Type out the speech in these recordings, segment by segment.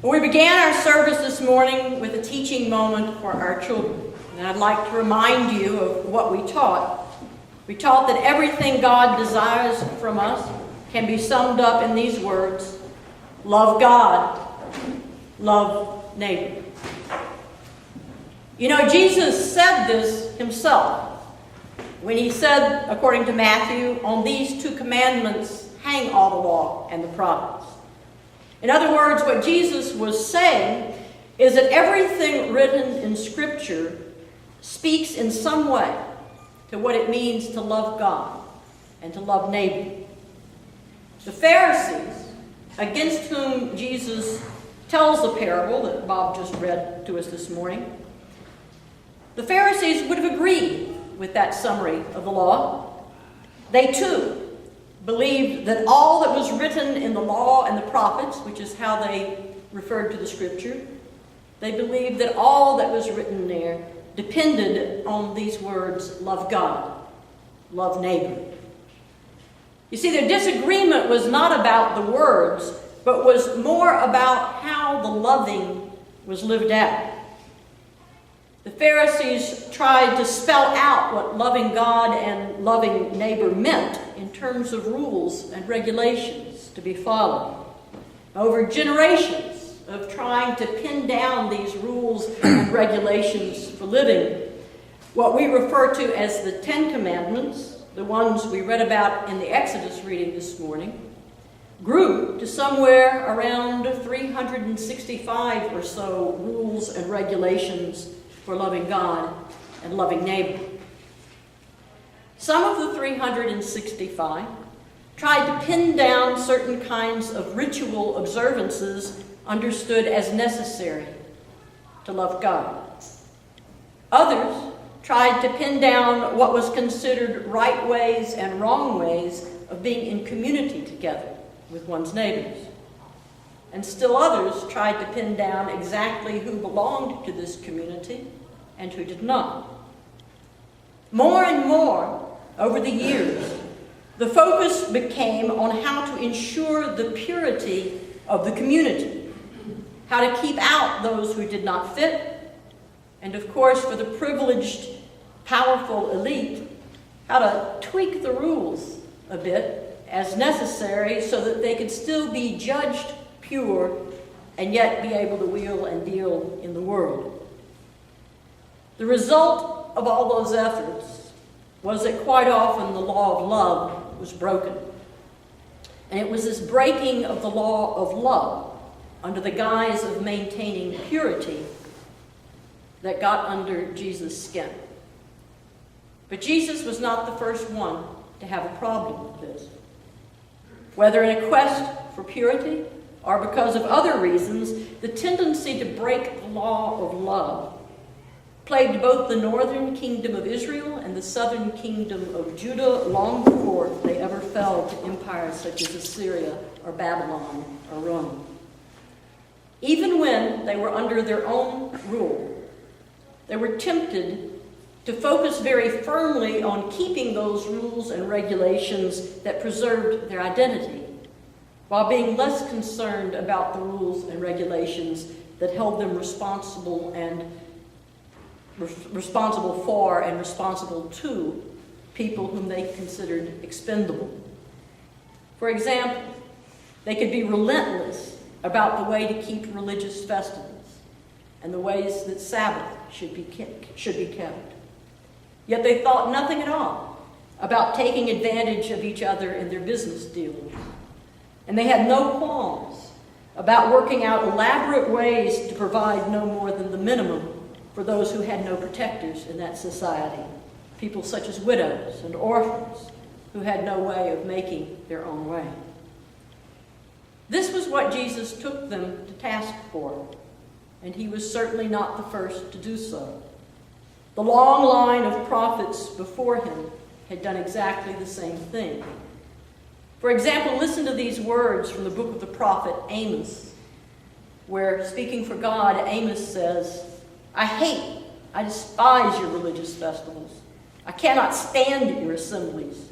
We began our service this morning with a teaching moment for our children. And I'd like to remind you of what we taught. We taught that everything God desires from us can be summed up in these words: love God, love neighbor. You know, Jesus said this himself when he said, according to Matthew, on these two commandments hang all the law and the prophets. In other words, what Jesus was saying is that everything written in Scripture speaks in some way to what it means to love God and to love neighbor. The Pharisees, against whom Jesus tells the parable that Bob just read to us this morning, the Pharisees would have agreed with that summary of the law. They too believed that all that was written in the law and the prophets, which is how they referred to the Scripture, they believed that all that was written there depended on these words: love God, love neighbor. You see, their disagreement was not about the words, but was more about how the loving was lived out. The Pharisees tried to spell out what loving God and loving neighbor meant in terms of rules and regulations to be followed. Over generations of trying to pin down these rules and regulations for living, what we refer to as the Ten Commandments, the ones we read about in the Exodus reading this morning, grew to somewhere around 365 or so rules and regulations for loving God and loving neighbor. Some of the 365 tried to pin down certain kinds of ritual observances understood as necessary to love God. Others tried to pin down what was considered right ways and wrong ways of being in community together with one's neighbors. And still others tried to pin down exactly who belonged to this community and who did not. More and more, over the years, the focus became on how to ensure the purity of the community, how to keep out those who did not fit, and of course, for the privileged, powerful elite, how to tweak the rules a bit as necessary so that they could still be judged pure and yet be able to wheel and deal in the world. The result of all those efforts was that quite often the law of love was broken. And it was this breaking of the law of love under the guise of maintaining purity that got under Jesus' skin. But Jesus was not the first one to have a problem with this. Whether in a quest for purity or because of other reasons, the tendency to break the law of love plagued both the northern kingdom of Israel and the southern kingdom of Judah long before they ever fell to empires such as Assyria or Babylon or Rome. Even when they were under their own rule, they were tempted to focus very firmly on keeping those rules and regulations that preserved their identity, while being less concerned about the rules and regulations that held them responsible for and responsible to people whom they considered expendable. For example, they could be relentless about the way to keep religious festivals and the ways that Sabbath should be kept. Yet they thought nothing at all about taking advantage of each other in their business dealings. And they had no qualms about working out elaborate ways to provide no more than the minimum for those who had no protectors in that society, people such as widows and orphans who had no way of making their own way. This was what Jesus took them to task for, and he was certainly not the first to do so. The long line of prophets before him had done exactly the same thing. For example, listen to these words from the book of the prophet Amos, where, speaking for God, Amos says, I despise your religious festivals. I cannot stand your assemblies.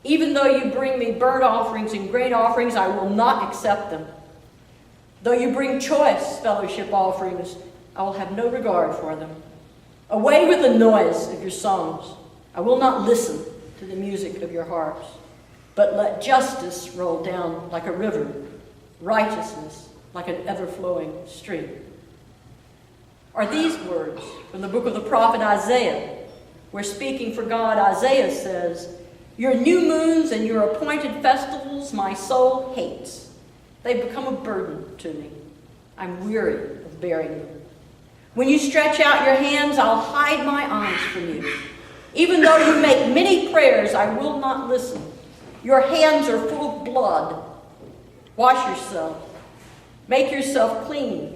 Even though you bring me burnt offerings and grain offerings, I will not accept them. Though you bring choice fellowship offerings, I will have no regard for them. Away with the noise of your songs. I will not listen to the music of your harps. But let justice roll down like a river, righteousness like an ever-flowing stream. Are these words from the book of the prophet Isaiah, where speaking for God, Isaiah says, "Your new moons and your appointed festivals my soul hates. They've become a burden to me. I'm weary of bearing them. When you stretch out your hands, I'll hide my eyes from you. Even though you make many prayers, I will not listen. Your hands are full of blood. Wash yourself. Make yourself clean.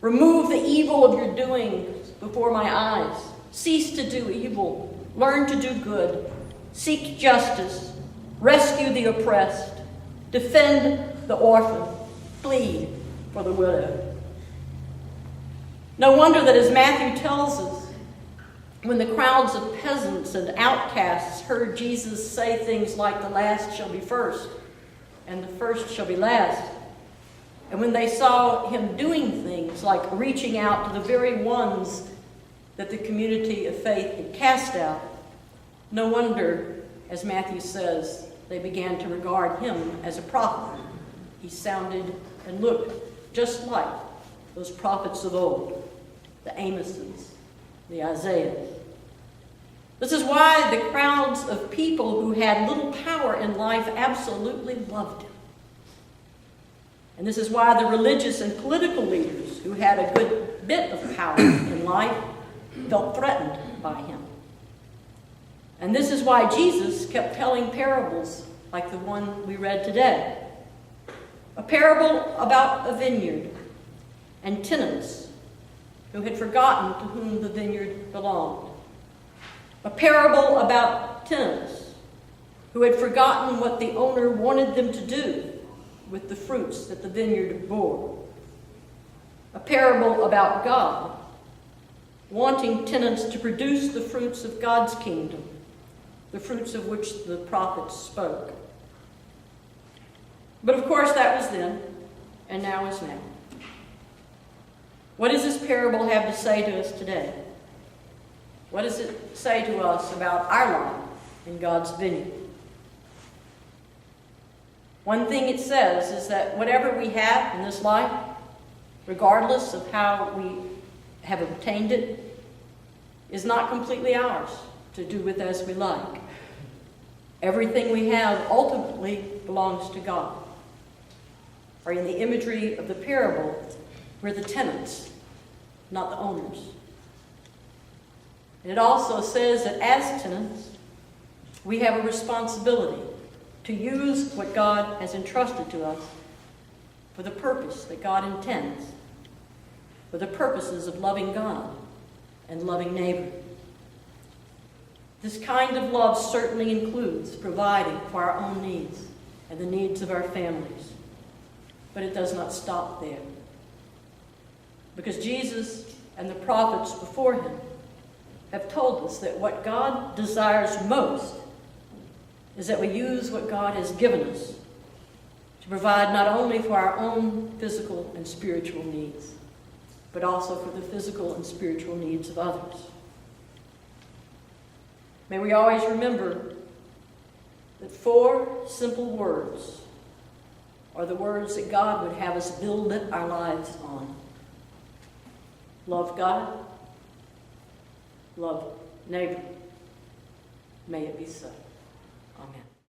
Remove the evil of your doings before my eyes. Cease to do evil. Learn to do good. Seek justice. Rescue the oppressed. Defend the orphan. Plead for the widow." No wonder that, as Matthew tells us, when the crowds of peasants and outcasts heard Jesus say things like, "The last shall be first, and the first shall be last," and when they saw him doing things like reaching out to the very ones that the community of faith had cast out, no wonder, as Matthew says, they began to regard him as a prophet. He sounded and looked just like those prophets of old, the Amoses, the Isaiahs. This is why the crowds of people who had little power in life absolutely loved him. And this is why the religious and political leaders who had a good bit of power in life felt threatened by him. And this is why Jesus kept telling parables like the one we read today. A parable about a vineyard and tenants who had forgotten to whom the vineyard belonged. A parable about tenants who had forgotten what the owner wanted them to do with the fruits that the vineyard bore. A parable about God wanting tenants to produce the fruits of God's kingdom, the fruits of which the prophets spoke. But of course that was then, and now is now. What does this parable have to say to us today? What does it say to us about our life in God's vineyard? One thing it says is that whatever we have in this life, regardless of how we have obtained it, is not completely ours to do with as we like. Everything we have ultimately belongs to God. Or in the imagery of the parable, we're the tenants, not the owners. And it also says that as tenants, we have a responsibility to use what God has entrusted to us for the purpose that God intends, for the purposes of loving God and loving neighbor. This kind of love certainly includes providing for our own needs and the needs of our families. But it does not stop there. Because Jesus and the prophets before him have told us that what God desires most is that we use what God has given us to provide not only for our own physical and spiritual needs, but also for the physical and spiritual needs of others. May we always remember that 4 simple words are the words that God would have us build our lives on. Love God, love neighbor. May it be so. Amen.